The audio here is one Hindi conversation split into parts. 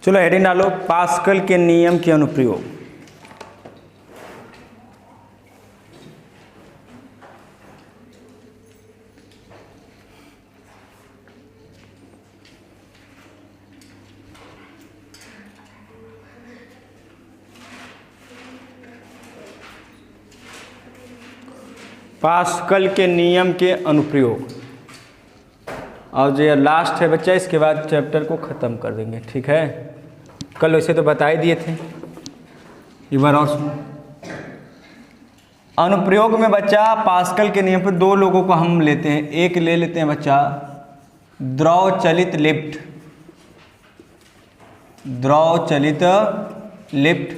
चलो हेडिंग डालो, पास्कल के नियम के अनुप्रयोग। पास्कल के नियम के अनुप्रयोग। और जो ये लास्ट है बच्चा, इसके बाद चैप्टर को ख़त्म कर देंगे, ठीक है। कल वैसे तो बता ही दिए थे, एक बार और सुनो। अनुप्रयोग में बच्चा पास्कल के नियम पर दो लोगों को हम लेते हैं। एक ले लेते हैं बच्चा द्रव चलित लिफ्ट, द्रव चलित लिफ्ट,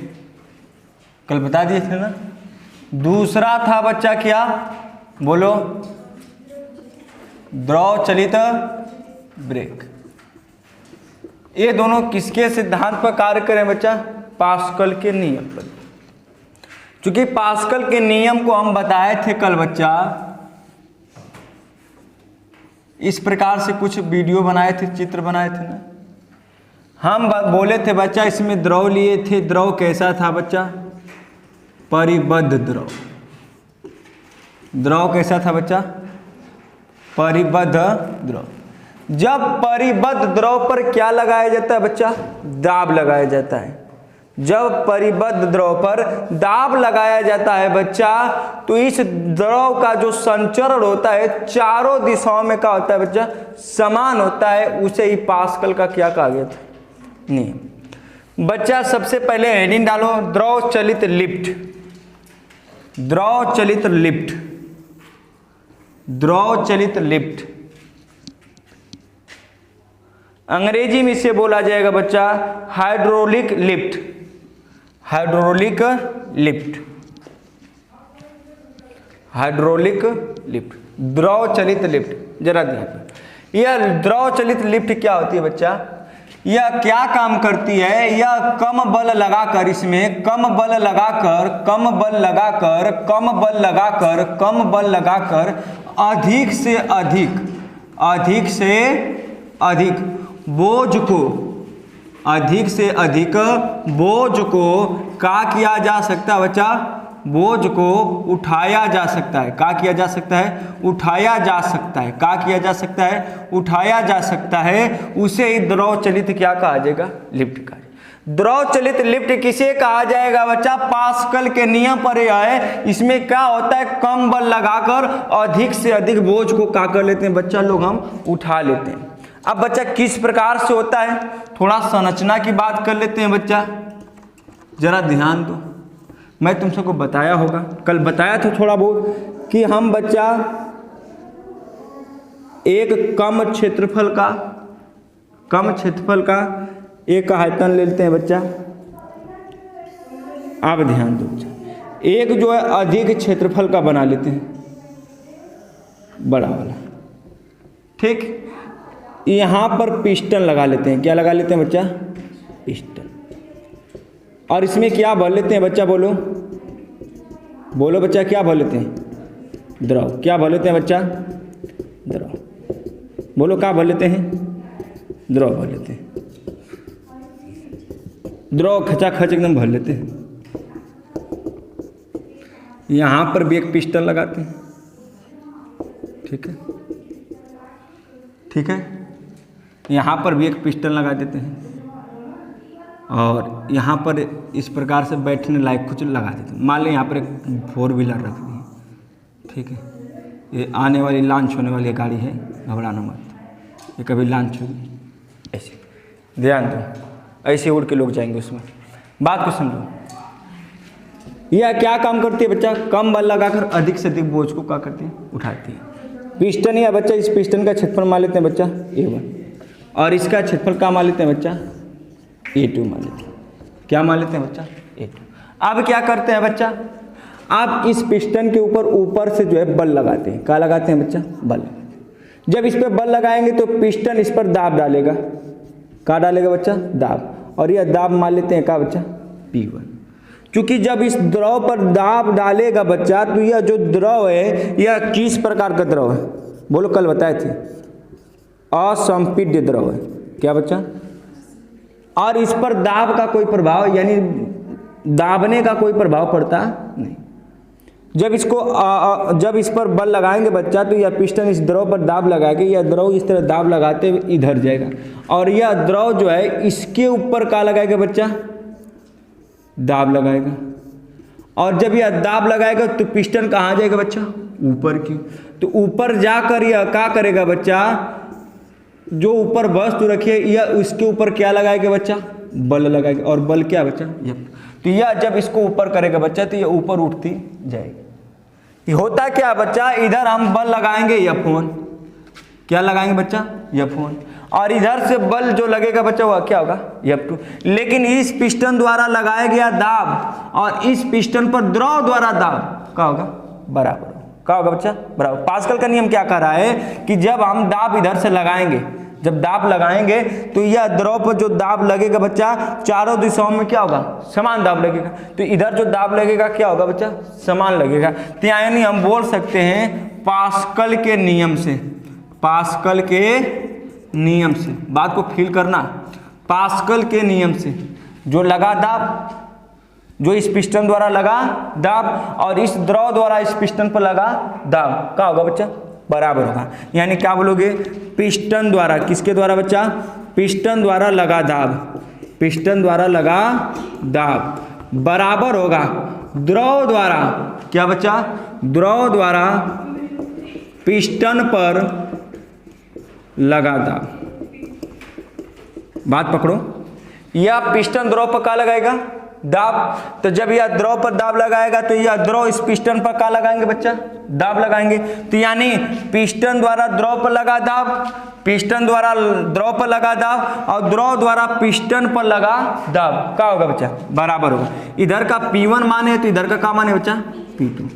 कल बता दिए थे ना। दूसरा था बच्चा क्या, बोलो, द्रव चलित ब्रेक। ये दोनों किसके सिद्धांत पर कार्य करें बच्चा, पास्कल के नियम पर। क्योंकि पास्कल के नियम को हम बताए थे कल बच्चा, इस प्रकार से कुछ वीडियो बनाए थे, चित्र बनाए थे ना। हम बोले थे बच्चा, इसमें द्रव लिए थे, द्रव कैसा था बच्चा, परिबद्ध द्रव। द्रव कैसा था बच्चा, परिबद्ध द्रव। जब परिबद्ध द्रव पर क्या लगाया जाता है बच्चा, दाब लगाया जाता है। जब परिबद्ध द्रव पर दाब लगाया जाता है बच्चा, तो इस द्रव का जो संचरण होता है चारों दिशाओं में क्या होता है बच्चा, समान होता है। उसे ही पास्कल का क्या कहा गया था, नियम। बच्चा सबसे पहले हेडिंग डालो, द्रव चलित लिफ्ट, द्रव चलित लिफ्ट, द्रव चलित लिफ्ट। अंग्रेजी में इसे बोला जाएगा बच्चा hydraulic lift, hydraulic lift, hydraulic lift, द्रव चलित लिफ्ट। जरा ध्यान, यह द्रव चलित लिफ्ट क्या होती है बच्चा, यह क्या काम करती है, यह कम बल लगाकर, इसमें कम बल लगाकर, कम बल लगाकर, कम बल लगाकर, कम बल लगाकर अधिक से अधिक, अधिक से अधिक बोझ को, अधिक से अधिक बोझ को क्या किया जा सकता है बच्चा, बोझ को उठाया जा सकता है। क्या किया जा सकता है, उठाया जा सकता है। क्या किया जा सकता है, उठाया जा सकता है। उसे ही द्रव चलित क्या कहा जाएगा, लिफ्ट कहा जाएगा। द्रव चलित लिफ्ट किसे कहा जाएगा बच्चा, पास्कल के नियम पर यह है। इसमें क्या होता है, कम बल लगाकर अधिक से अधिक बोझ को क्या कर लेते हैं बच्चा, लोग हम उठा लेते हैं। अब बच्चा किस प्रकार से होता है, थोड़ा संरचना की बात कर लेते हैं बच्चा, जरा ध्यान दो। मैं तुम सबको बताया होगा, कल बताया था थोड़ा बहुत, कि हम बच्चा एक कम क्षेत्रफल का, कम क्षेत्रफल का एक आयतन ले लेते हैं बच्चा। आप ध्यान दो बच्चा, एक जो है अधिक क्षेत्रफल का बना लेते हैं, बड़ा वाला, ठीक। यहाँ पर पिस्टन लगा लेते हैं। क्या लगा लेते हैं बच्चा, पिस्टन। और इसमें क्या भर लेते हैं बच्चा, बोलो, बोलो बच्चा, क्या भर लेते हैं, द्रव। क्या भर लेते हैं बच्चा, द्रव। बोलो क्या भर लेते हैं, द्रव भर लेते हैं। द्रव खचाखच एकदम भर लेते हैं। यहाँ पर भी एक पिस्टन लगाते हैं, ठीक है, ठीक है। यहाँ पर भी एक पिस्टन लगा देते हैं, और यहाँ पर इस प्रकार से बैठने लायक कुछ लगा देते हैं। मान लें यहाँ पर एक 4 व्हीलर रख दी, ठीक है। ये आने वाली लॉन्च होने वाली गाड़ी है, घबराना मत, ये कभी लॉन्च होगी। ऐसे ध्यान दो, ऐसे उड़ के लोग जाएंगे उसमें। बात को समझो, यह क्या काम करती है बच्चा, कम बल लगाकर अधिक से अधिक बोझ को क्या करती है, उठाती है। पिस्टन या बच्चा, इस पिस्टन का क्षेत्रफल मान लेते हैं बच्चा A1, और इसका क्षेत्रफल क्या मान लेते हैं बच्चा, A2 मान लेते हैं। क्या मान लेते हैं बच्चा, A2। अब क्या करते हैं बच्चा, आप इस पिस्टन के ऊपर से जो है बल लगाते हैं। क्या लगाते हैं बच्चा, बल। जब इस पर बल लगाएंगे तो पिस्टन इस पर दाब डालेगा। क्या डालेगा बच्चा, दाब। और यह दाब मान लेते हैं क्या बच्चा, P1। क्योंकि जब इस द्रव पर दाब डालेगा बच्चा, तो यह जो द्रव है यह किस प्रकार का द्रव है, बोलो, कल बताए थे, असंपीड्य द्रव है। क्या बच्चा, और इस पर दाब का कोई प्रभाव यानी दाबने का कोई प्रभाव पड़ता नहीं। जब इस पर बल लगाएंगे बच्चा तो यह पिस्टन इस द्रव पर दाब लगाएगा, यह द्रव इस तरह दाब लगाते हुए इधर जाएगा और यह द्रव जो है इसके ऊपर क्या लगाएगा बच्चा, दाब लगाएगा। और जब यह दाब लगाएगा तो पिस्टन कहाँ जाएगा बच्चा, ऊपर की। तो ऊपर जाकर यह क्या करेगा बच्चा, जो ऊपर वस्तु रखी है यह उसके ऊपर क्या लगाएगा बच्चा, बल लगाएगा। और बल क्या बच्चा, तो यह जब इसको ऊपर करेगा बच्चा तो यह ऊपर उठती जाएगी। ये होता क्या बच्चा, इधर हम बल लगाएंगे F1, क्या लगाएंगे बच्चा, F1, और इधर से बल जो लगेगा बच्चा वह क्या होगा, F2। लेकिन इस पिस्टन द्वारा लगाया गया दाब और इस पिस्टन पर द्रव द्वारा दाब क्या होगा, बराबर। क्या होगा बच्चा, बराबर। पास्कल का नियम क्या कर रहा है कि जब हम दाब इधर से लगाएंगे, जब दाब लगाएंगे तो यह द्रव पर जो दाब लगेगा बच्चा चारों दिशाओं में क्या होगा, समान दाब लगेगा। तो इधर जो दाब लगेगा क्या होगा बच्चा, समान लगेगा। तो यानी हम बोल सकते हैं पास्कल के नियम से, पास्कल के नियम से, बात को फील करना, पास्कल के नियम से जो लगा दाब, जो इस पिस्टन द्वारा लगा दाब और इस द्रव द्वारा इस पिस्टन पर लगा दाब, क्या होगा बच्चा, बराबर होगा। यानी क्या बोलोगे, पिस्टन द्वारा, किसके द्वारा बच्चा, पिस्टन द्वारा लगा दाब, पिस्टन द्वारा लगा दाब बराबर होगा द्रव द्वारा, क्या बच्चा, द्रव द्वारा पिस्टन पर लगा दाब। बात पकड़ो, यह पिस्टन द्रव पर क्या लगाएगा, दाब। तो जब यह द्रव पर दाब लगाएगा तो यह द्रव इस पिस्टन पर क्या लगाएंगे बच्चा, दाब लगाएंगे। तो यानी पिस्टन द्वारा द्रव पर लगा दाब, पिस्टन द्वारा द्रव पर लगा दाब और द्रव द्वारा पिस्टन पर लगा दाब, क्या होगा बच्चा, बराबर होगा। इधर का P1 मान है तो इधर का क्या मान है बच्चा, P2।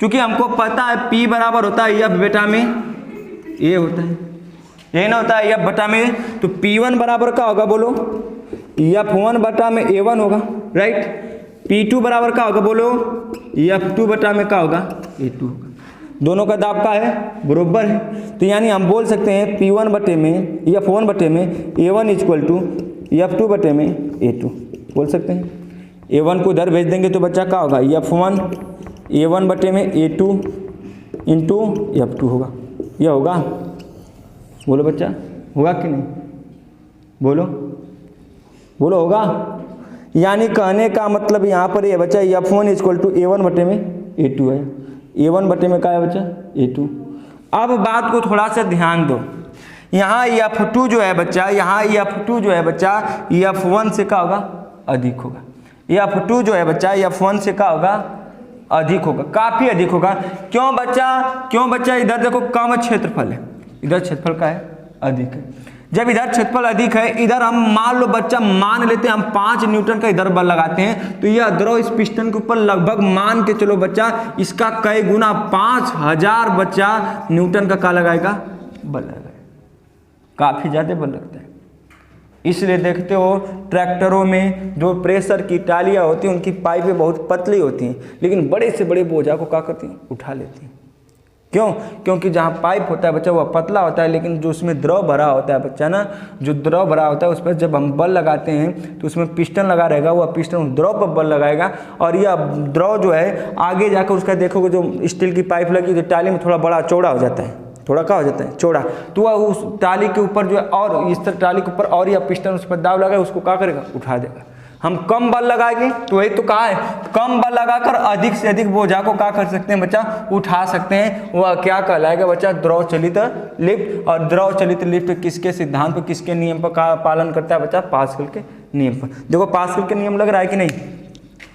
क्योंकि हमको पता है P बराबर होता है F बेटा में A होता है, यही ना होता है F बटा में। तो P1 बराबर क्या होगा बोलो, F1 बटा में A1 होगा, राइट। P2 बराबर क्या होगा बोलो, F2 बटा में क्या होगा, A2 होगा। दोनों का दाब का है, बरोबर है। तो यानी हम बोल सकते हैं P1 बटे में F1 बटे में A1 इक्वल टू F2 बटे में A2 बोल सकते हैं। A1 को इधर भेज देंगे तो बच्चा क्या होगा, F1 A1 बटे में A2 इंटू F2 होगा। यह होगा, बोलो बच्चा, होगा कि नहीं, बोलो बोलो, होगा। यानी कहने का मतलब यहाँ पर ये बच्चा F1 इक्वल टू A1 बटे में A2 है, A1 बटे में क्या है बच्चा, A2। अब बात को थोड़ा सा ध्यान दो, यहाँ F2 जो है बच्चा, यहाँ F2 जो है बच्चा F1 से क्या होगा, अधिक होगा। F2 जो है बच्चा F1 से क्या होगा, अधिक होगा, काफ़ी अधिक होगा। क्यों बच्चा, इधर देखो कम क्षेत्रफल है, इधर क्षेत्रफल का है अधिक है। जब इधर क्षेत्रफल अधिक है, इधर हम मान लो बच्चा, मान लेते हैं हम 5 न्यूटन का इधर बल लगाते हैं तो यह द्रव इस पिस्टन के ऊपर लगभग मान के चलो बच्चा इसका कई गुना 5000 बच्चा न्यूटन का क्या लगाएगा, बल लगाएगा। काफ़ी ज़्यादा बल लगता है। इसलिए देखते हो ट्रैक्टरों में जो प्रेशर की टालियाँ होती हैं उनकी पाइपें बहुत पतली होती हैं, लेकिन बड़े से बड़े बोझा को क्या करती हैं, उठा लेती हैं। क्यों, क्योंकि जहाँ पाइप होता है बच्चा वह पतला होता है, लेकिन जो उसमें द्रव भरा होता है बच्चा ना, जो द्रव भरा होता है उस पर जब हम बल लगाते हैं तो उसमें पिस्टन लगा रहेगा, वह पिस्टन उस द्रव पर बल लगाएगा और यह द्रव जो है आगे जाकर उसका देखोगे जो स्टील की पाइप लगी तो टाली में थोड़ा बड़ा चौड़ा हो जाता है, थोड़ा क्या हो जाता है, चौड़ा। तो वह उस टाली के ऊपर जो है और इस तरह टाली के ऊपर और यह पिस्टन उस पर दाब लगाए, उसको क्या करेगा, उठा देगा। हम कम बल लगाएंगे तो वही तो कहा है, कम बल लगाकर अधिक से अधिक बोझा को क्या कर सकते हैं बच्चा, उठा सकते हैं। वह क्या कहलाएगा बच्चा, द्रव चलित लिफ्ट। और द्रव चलित लिफ्ट किसके सिद्धांत पर, किसके नियम पर का पालन करता है बच्चा, पास्कल के नियम पर। देखो पास्कल के नियम लग रहा है कि नहीं,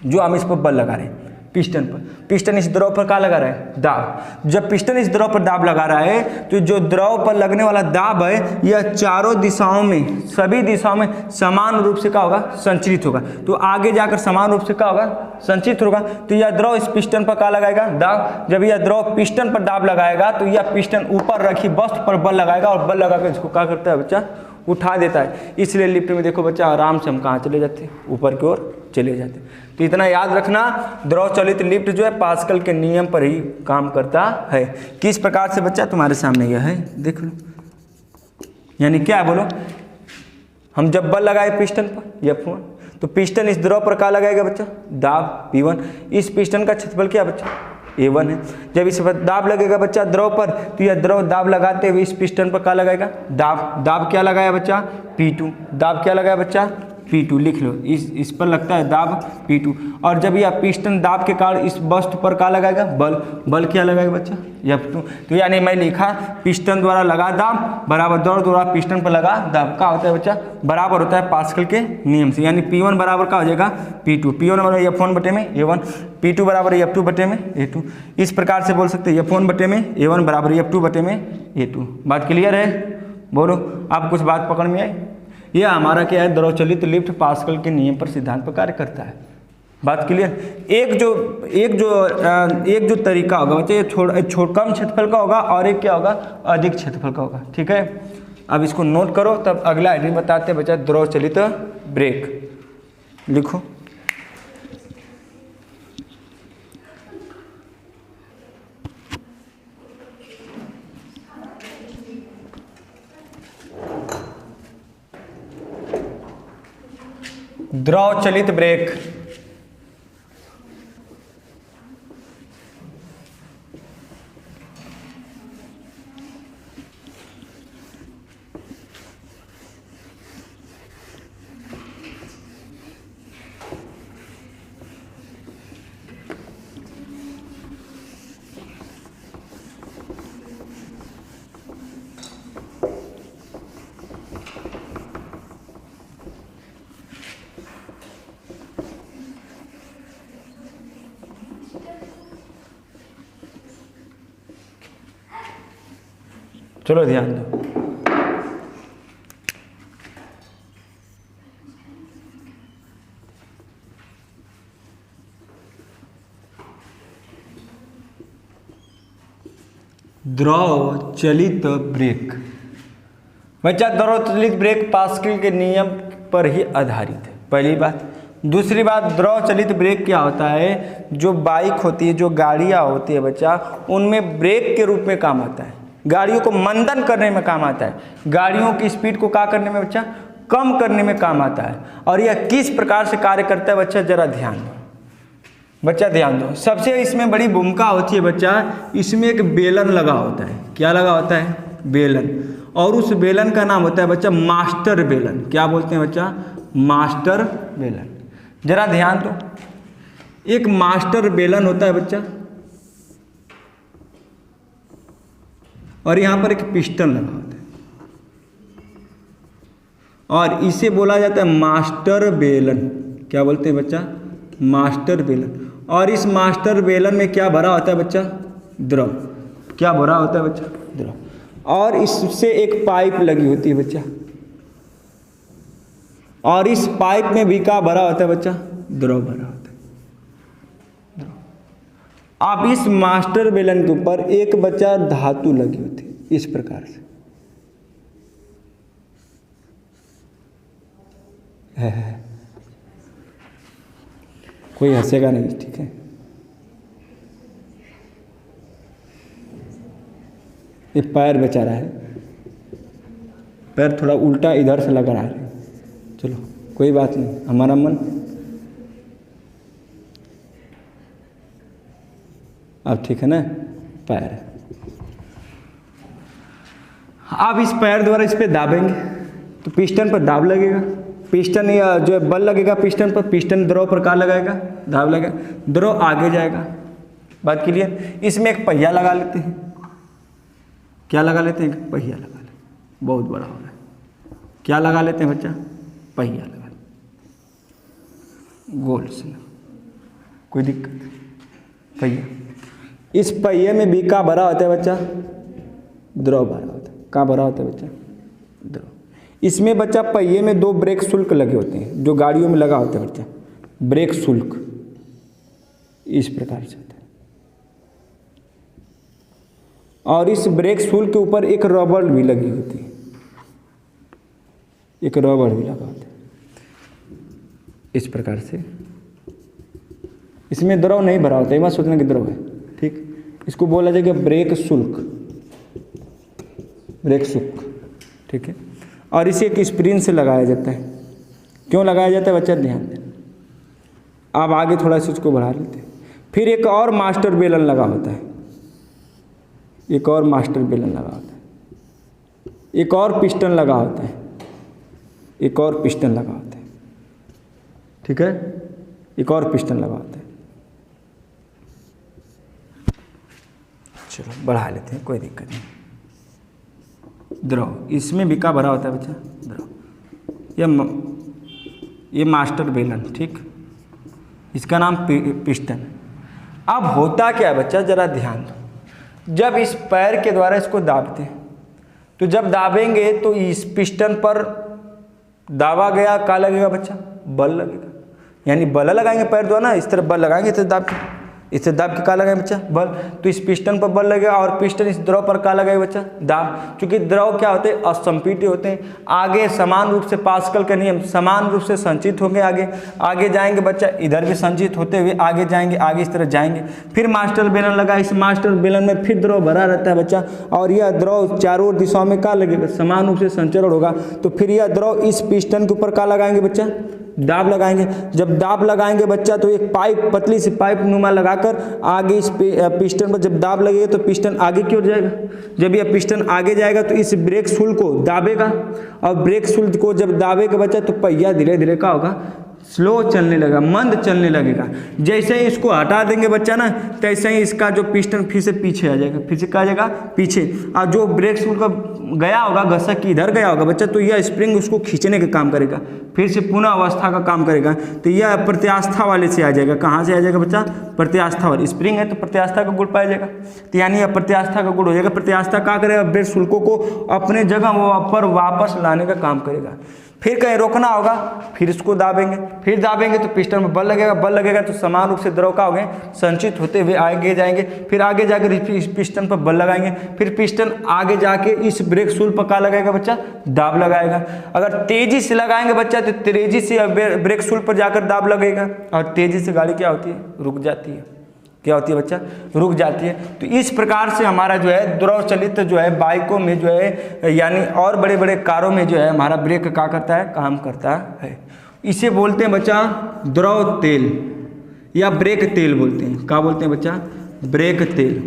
जो हम इस पर बल लगा रहे हैं पिस्टन पर, पिस्टन इस द्रव पर क्या लगा रहा है, दाब। जब पिस्टन इस द्रव पर दाब लगा रहा है तो जो द्रव पर लगने वाला दाब है यह चारों दिशाओं में, सभी दिशाओं में समान रूप से क्या होगा, संचरित होगा। तो आगे जाकर समान रूप से क्या होगा, संचित होगा। तो यह द्रव इस पिस्टन पर क्या लगाएगा, दाब। जब यह द्रव पिस्टन पर दाब लगाएगा तो यह पिस्टन ऊपर रखी वस्तु पर बल लगाएगा और बल लगाकर इसको क्या करता है बच्चा, उठा देता है। इसलिए लिफ्ट में देखो बच्चा आराम से हम कहाँ चले जाते हैं, ऊपर की ओर चले जाते हैं। तो इतना याद रखना, द्रव चलित लिफ्ट जो है पास्कल के नियम पर ही काम करता है। किस प्रकार से बच्चा, तुम्हारे सामने यह है, देख लो। यानी क्या है बोलो, हम जब बल लगाए पिस्टन पर F1, तो पिस्टन इस द्रव पर क्या लगाएगा बच्चा, दाब P1। इस पिस्टन का क्षेत्रफल क्या बच्चा, A1 है। जब इस पर दाब लगेगा बच्चा द्रव पर, तो यह द्रव दाब लगाते हुए इस पिस्टन पर क्या लगाएगा, दाब। दाब क्या लगाया बच्चा, P2। दाब क्या लगाया बच्चा, P2। लिख लो, इस पर लगता है दाब P2। और जब यह पिस्टन दाब के कारण इस वस्तु पर क्या लगाएगा, बल। बल क्या लगाएगा बच्चा, F2। तो यानी मैं लिखा पिस्टन द्वारा लगा दाब बराबर द्रव द्वारा पिस्टन पर लगा दाब का होता है बच्चा, बराबर होता है पास्कल के नियम से। यानी P1 बराबर का हो जाएगा P2। P1 बराबर F1 बटे में A1, P2 बराबर F2 बटे में A2। इस प्रकार से बोल सकते हैं F1 बटे में A1 बराबर F2 बटे में A2। बात क्लियर है, बोलो आप कुछ बात पकड़ में आई। यह हमारा क्या है, द्रव चलित लिफ्ट पास्कल के नियम पर सिद्धांत पर कार्य करता है। बात क्लियर। एक जो तरीका होगा बच्चे, ये कम क्षेत्रफल का होगा और एक क्या होगा, अधिक क्षेत्रफल का होगा। ठीक है, अब इसको नोट करो, तब अगला आइडिया बताते हैं बच्चा, द्रव चलित ब्रेक। लिखो, द्रव चलित ब्रेक। चलो ध्यान दो, द्रव चलित ब्रेक। बच्चा द्रव चलित ब्रेक पास्कल के नियम पर ही आधारित है, पहली बात। दूसरी बात, द्रव चलित ब्रेक क्या होता है, जो बाइक होती है, जो गाड़ियाँ होती है बच्चा, उनमें ब्रेक के रूप में काम आता है। गाड़ियों को मंदन करने में काम आता है, गाड़ियों की स्पीड को क्या करने में बच्चा, कम करने में काम आता है। और यह किस प्रकार से कार्य करता है बच्चा, जरा ध्यान दो बच्चा, ध्यान दो। सबसे इसमें बड़ी भूमिका होती है बच्चा, इसमें एक बेलन लगा होता है। क्या लगा होता है, बेलन। और उस बेलन का नाम होता है बच्चा मास्टर बेलन। क्या बोलते हैं बच्चा, मास्टर बेलन। जरा ध्यान दो, एक मास्टर बेलन होता है बच्चा, और यहाँ पर एक पिस्टन लगा होता है, और इसे बोला जाता है मास्टर बेलन। क्या बोलते हैं बच्चा, मास्टर बेलन। और इस मास्टर बेलन में क्या भरा होता है बच्चा, द्रव। क्या भरा होता है बच्चा, द्रव। और इससे एक पाइप लगी होती है बच्चा, और इस पाइप में भी क्या भरा होता है बच्चा, द्रव भरा होता है। आप इस मास्टर बेलन के ऊपर एक बच्चा धातु लगी होती है, इस प्रकार से है। कोई हंसेगा नहीं, ठीक है। ये पैर बचा रहा है, पैर थोड़ा उल्टा इधर से लगा रहा है। चलो कोई बात नहीं, हमारा मन अब ठीक है ना। पैर, आप इस पैर द्वारा इस पे दाबेंगे तो पिस्टन पर दाब लगेगा। पिस्टन या जो बल लगेगा पिस्टन पर, पिस्टन द्रव पर क्या लगाएगा, दाब लगेगा, द्रव आगे जाएगा। बात क्लियर। इसमें एक पहिया लगा लेते हैं। क्या लगा लेते हैं, एक पहिया लगा लेते, बहुत बड़ा हो रहा है। क्या लगा लेते हैं बच्चा, पहिया लगा लेते, गोल से, कोई दिक्कत नहीं, पहिया। इस पहिए में भी का भरा होता है बच्चा, द्रव भरा होता है। कहाँ भरा होता है बच्चा, द्रव। इसमें बच्चा पहिए में दो ब्रेक शुल्क लगे होते हैं, जो गाड़ियों में लगा होता है बच्चा, ब्रेक शुल्क इस प्रकार से होता है। और इस ब्रेक शुल्क के ऊपर एक रबड़ भी लगी होती है, एक रबड़ भी लगा होता है इस प्रकार से। इसमें द्रव नहीं भरा होता है, मत सोचना कि द्रव है, ठीक। इसको बोला जाएगा ब्रेक शुल्क, ब्रेक शुल्क, ठीक है। और इसे एक स्प्रिंग से लगाया जाता है। क्यों लगाया जाता है बच्चा, ध्यान देना। अब आगे थोड़ा सा उसको बढ़ा लेते हैं। फिर एक और मास्टर बेलन लगा होता है, एक और मास्टर बेलन लगा होता है, एक और पिस्टन लगा होता है, एक और पिस्टन लगा होता है, ठीक है, एक और पिस्टन लगा होता है। चलो बढ़ा लेते हैं, कोई दिक्कत नहीं। द्रव, इसमें भी का भरा होता है बच्चा, द्रव। ये मास्टर बेलन, ठीक, इसका नाम पिस्टन है। अब होता क्या है बच्चा, जरा ध्यान दो। जब इस पैर के द्वारा इसको दाबते हैं, तो जब दाबेंगे तो इस पिस्टन पर दाबा गया, क्या लगेगा बच्चा, बल लगेगा। यानी बल लगाएंगे पैर द्वारा ना, इस तरह बल लगाएंगे, इस तरह दाब के, इस तरह दाब के क्या लगाएंगे बच्चा, बल। तो इस पिस्टन पर बल लगेगा और पिस्टन इस द्रव पर क्या लगाएगा बच्चा, दाब। क्योंकि द्रव क्या होते हैं, असंपीड्य होते हैं। आगे समान रूप से पास्कल के नियम समान रूप से संचित होंगे, आगे जाएंगे बच्चा, इधर भी संचित होते हुए आगे जाएंगे, आगे इस तरह जाएंगे। फिर मास्टर बेलन लगा, इस मास्टर बेलन में फिर द्रव भरा रहता है बच्चा, और यह द्रव चारों दिशाओं में क्या लगेगा, समान रूप से संचरण होगा। तो फिर यह द्रव इस पिस्टन के ऊपर क्या लगाएंगे बच्चा, दाब लगाएंगे। जब दाब लगाएंगे बच्चा तो एक पाइप, पतली सी पाइप नुमा लगाकर आगे इस पिस्टन पर जब दाब लगेगा तो पिस्टन आगे की ओर जाएगा। जब यह पिस्टन आगे जाएगा तो इस ब्रेक शूल को दाबेगा, और ब्रेक शूल को जब दाबेगा बच्चा तो पहिया धीरे धीरे क्या होगा, स्लो चलने लगेगा, मंद चलने लगेगा। जैसे ही इसको हटा देंगे बच्चा ना, तैसे ही इसका जो पिस्टन फिर से पीछे आ जाएगा, फिर से क्या आ जाएगा, पीछे। और जो ब्रेक शूल का गया होगा, घसक की इधर गया होगा बच्चा, तो यह स्प्रिंग उसको खींचने का काम करेगा, फिर से पुनः अवस्था का काम करेगा। तो यह प्रत्यास्था वाले से आ जाएगा। कहाँ से आ जाएगा बच्चा, प्रत्यास्था वाले। स्प्रिंग है तो प्रत्यास्था का गुण पाया जाएगा, तो यानी यह प्रत्यास्था का गुण हो जाएगा। प्रत्यास्था क्या करेगा, ब्रेक शुल्कों को अपने जगह पर वापस लाने का काम करेगा। फिर कहीं रोकना होगा, फिर इसको दाबेंगे, फिर दाबेंगे तो पिस्टन में बल लगेगा, बल लगेगा तो समान रूप से द्रव का हो गए संचित होते हुए आगे जाएंगे। फिर आगे जाकर इस पिस्टन पर बल लगाएंगे, फिर पिस्टन आगे जाके इस ब्रेक शूल पर क्या लगाएगा बच्चा, दाब लगाएगा। अगर तेजी से लगाएंगे बच्चा तो तेजी से ब्रेक शूल पर जाकर दाब लगेगा, और तेजी से गाड़ी क्या होती है, रुक जाती है। क्या होती है बच्चा, रुक जाती है। तो इस प्रकार से हमारा जो है द्रव चलित जो है बाइकों में जो है, यानी और बड़े बड़े कारों में जो है हमारा ब्रेक क्या करता है, काम करता है। इसे बोलते हैं बच्चा द्रव तेल या ब्रेक तेल बोलते हैं। क्या बोलते हैं बच्चा, ब्रेक तेल,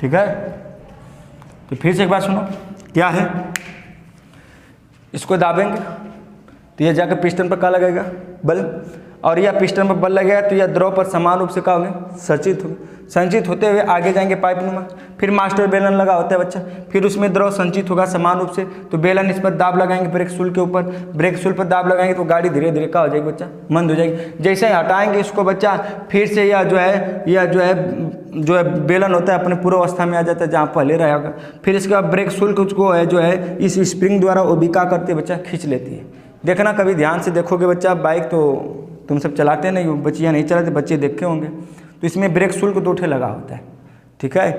ठीक है। तो फिर से एक बार सुनो, क्या है, इसको दाबेंगे तो यह जाकर पिस्टन पर क्या लगेगा, बल, और यह पिस्टन पर बल लगेगा तो यह द्रव पर समान रूप से क्या होंगे, संचित होते हुए आगे जाएंगे पाइप नुमा। फिर मास्टर बेलन लगा होता है बच्चा, फिर उसमें द्रव संचित होगा समान रूप से, तो बेलन इस पर दाब लगाएंगे ब्रेक शूल के ऊपर, ब्रेक शूल पर दाब लगाएंगे तो गाड़ी धीरे धीरे क्या हो जाएगी बच्चा, मंद हो जाएगी। जैसे ही हटाएंगे इसको बच्चा, फिर से यह जो है बेलन होता है अपने पूर्व अवस्था में आ जाता है जहाँ पहले रहा होगा। फिर इसके बाद ब्रेक शूल को है जो है इस स्प्रिंग द्वारा वो भी क्या करती है बच्चा, खींच लेती है। देखना कभी ध्यान से देखोगे बच्चा, बाइक तो तुम सब चलाते नहीं हो, बच्चियाँ नहीं चलाते, बच्चे देखे होंगे। तो इसमें ब्रेक शुल्क 2 ठे लगा होता है, ठीक है।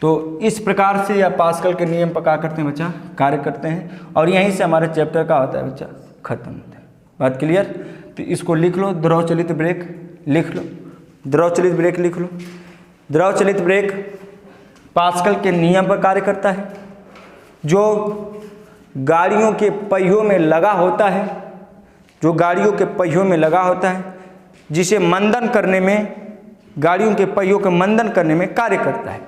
तो इस प्रकार से यह पास्कल के नियम पर क्या करते हैं बच्चा, कार्य करते हैं। और यहीं से हमारे चैप्टर का होता है बच्चा खत्म होता है। बात क्लियर। तो इसको लिख लो, द्रव चलित ब्रेक लिख लो, द्रव चलित ब्रेक लिख लो। द्रव चलित ब्रेक पास्कल के नियम पर कार्य करता है, जो गाड़ियों के पहियों में लगा होता है, जो गाड़ियों के पहियों में लगा होता है, जिसे मंदन करने में, गाड़ियों के पहियों के मंदन करने में कार्य करता है।